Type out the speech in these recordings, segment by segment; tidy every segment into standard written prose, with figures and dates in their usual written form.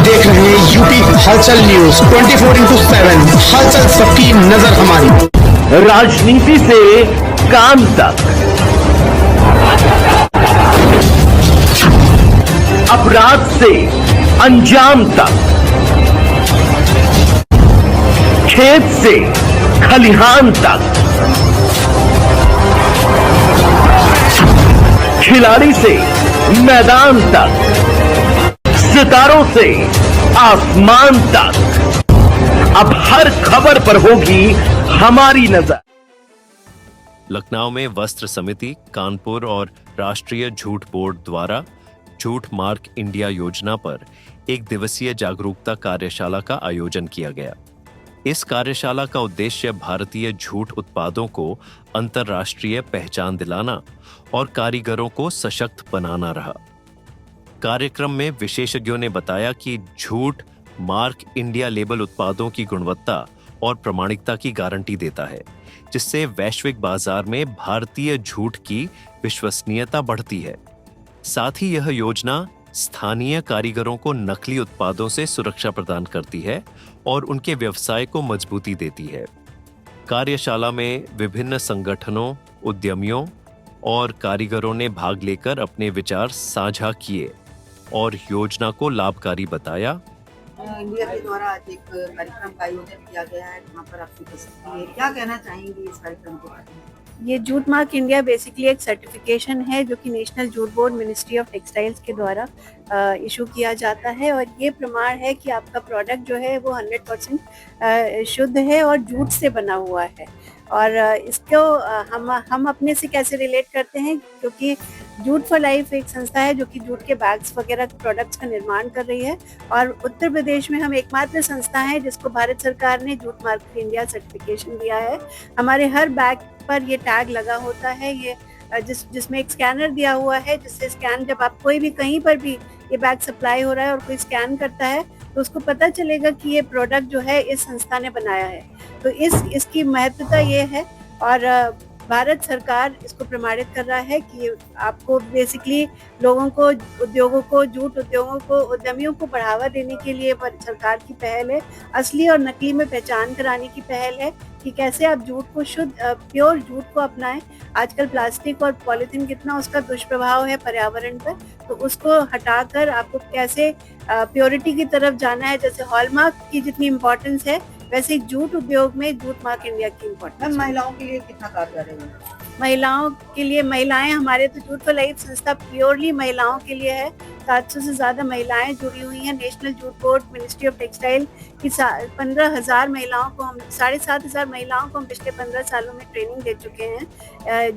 देख रहे हैं यूपी हलचल न्यूज 24/7। हलचल सबकी नजर हमारी। राजनीति से काम तक, अपराध से अंजाम तक, खेत से खलिहान तक, खिलाड़ी से मैदान तक, सितारों से आसमान तक, अब हर खबर पर होगी हमारी नजर। लखनऊ में वस्त्र समिति, कानपुर और राष्ट्रीय झूठ बोर्ड द्वारा झूठ मार्क इंडिया योजना पर एक दिवसीय जागरूकता कार्यशाला का आयोजन किया गया। इस कार्यशाला का उद्देश्य भारतीय झूठ उत्पादों को अंतर्राष्ट्रीय पहचान दिलाना और कारीगरों को सशक्त बनाना रहा। कार्यक्रम में विशेषज्ञों ने बताया कि झूठ मार्क इंडिया लेबल उत्पादों की गुणवत्ता और प्रामाणिकता की गारंटी देता है, जिससे वैश्विक बाजार में भारतीय झूठ की विश्वसनीयता बढ़ती है। साथ ही यह योजना स्थानीय कारीगरों को नकली उत्पादों से सुरक्षा प्रदान करती है और उनके व्यवसाय को मजबूती देती है। कार्यशाला में विभिन्न संगठनों, उद्यमियों और कारीगरों ने भाग लेकर अपने विचार साझा किए और योजना को लाभकारी बताया। इंडिया के द्वारा आज एक कार्यक्रम का आयोजन किया गया है, जहाँ पर आपकी उपस्थिति है। क्या कहना चाहेंगे इस कार्यक्रम के बारे में? ये झूठ मार्क इंडिया बेसिकली एक सर्टिफिकेशन है जो कि नेशनल झूठ बोर्ड, मिनिस्ट्री ऑफ टेक्सटाइल्स के द्वारा इशू किया जाता है और ये प्रमाण है कि आपका प्रोडक्ट जो है वो 100% शुद्ध है और झूठ से बना हुआ है। और इसको हम अपने से कैसे रिलेट करते हैं, क्योंकि जूट फॉर लाइफ एक संस्था है जो कि जूट के बैग्स वगैरह प्रोडक्ट्स का निर्माण कर रही है और उत्तर प्रदेश में हम एकमात्र संस्था है जिसको भारत सरकार ने झूठ मार्क इंडिया सर्टिफिकेशन दिया है। हमारे हर बैग पर ये टैग लगा होता है, ये जिसमें एक स्कैनर दिया हुआ है, जिससे स्कैन जब आप कोई भी कहीं पर भी ये बैग सप्लाई हो रहा है और कोई स्कैन करता है तो उसको पता चलेगा कि ये प्रोडक्ट जो है इस संस्था ने बनाया है। तो इसकी महत्वता ये है और भारत सरकार इसको प्रमाणित कर रहा है कि आपको बेसिकली लोगों को, उद्योगों को, जूट उद्योगों को, उद्यमियों को बढ़ावा देने के लिए सरकार की पहल है। असली और नकली में पहचान कराने की पहल है कि कैसे आप जूट को शुद्ध प्योर जूट को अपनाएं। आजकल प्लास्टिक और पॉलीथीन कितना उसका दुष्प्रभाव है पर्यावरण पर, तो उसको हटाकर आपको कैसे प्योरिटी की तरफ जाना है। जैसे हॉलमार्क की जितनी इम्पोर्टेंस है वैसे जूट उद्योग में झूठ मार्क इंडिया की इम्पोर्टेंस। महिलाओं के लिए कितना कारगर है? महिलाओं के लिए, महिलाएं हमारे तो झूठ फॉर लाइफ संस्था प्योरली महिलाओं के लिए है। 700 से ज्यादा महिलाएं जुड़ी हुई हैं। नेशनल झूठ बोर्ड, मिनिस्ट्री ऑफ टेक्सटाइल की 15,000 महिलाओं को हम 7,500 महिलाओं को हम पिछले 15 सालों में ट्रेनिंग दे चुके हैं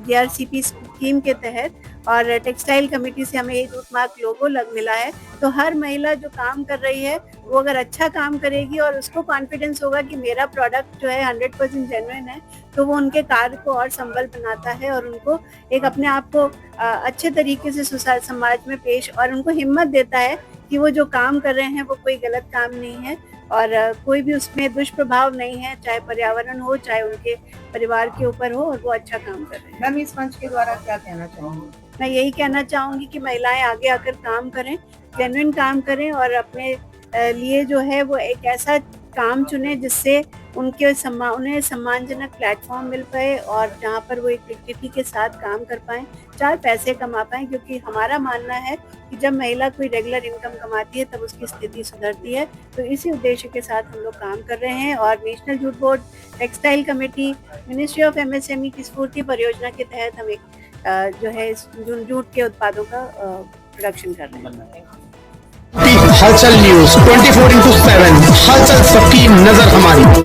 DRCP स्कीम के तहत। और टेक्सटाइल कमेटी से हमें ये झूठ मार्क लोगो मिला है। तो हर महिला जो काम कर रही है वो अगर अच्छा काम करेगी और उसको कॉन्फिडेंस होगा कि मेरा प्रोडक्ट जो है 100% जेन्युइन है, तो वो उनके कार्य को और संबल बनाता है और उनको एक अपने आप को अच्छे तरीके से समाज में पेश, और उनको हिम्मत देता है कि वो जो काम कर रहे हैं वो कोई गलत काम नहीं है और कोई भी उसमें दुष्प्रभाव नहीं है, चाहे पर्यावरण हो, चाहे उनके परिवार के ऊपर हो, और वो अच्छा काम कर रहे हैं। मैम, इस मंच के द्वारा क्या कहना चाहूँगी? मैं यही कहना चाहूँगी कि महिलाएं आगे आकर काम करें, जेन्युइन काम करें और अपने लिए जो है वो एक ऐसा काम चुने जिससे उन्हें सम्मानजनक प्लेटफॉर्म मिल पाए और जहाँ पर वो एक डिग्निटी के साथ काम कर पाएं, 4 पैसे कमा पाएं। क्योंकि हमारा मानना है कि जब महिला कोई रेगुलर इनकम कमाती है तब उसकी स्थिति सुधरती है। तो इसी उद्देश्य के साथ हम लोग काम कर रहे हैं और नेशनल झूठ board, textile committee, ministry of MSME की स्फूर्ति परियोजना के तहत हम एक जो है जूट के उत्पादों का प्रोडक्शन कर रहे हैं। हलचल न्यूज 24/7। हलचल सबकी नजर हमारी।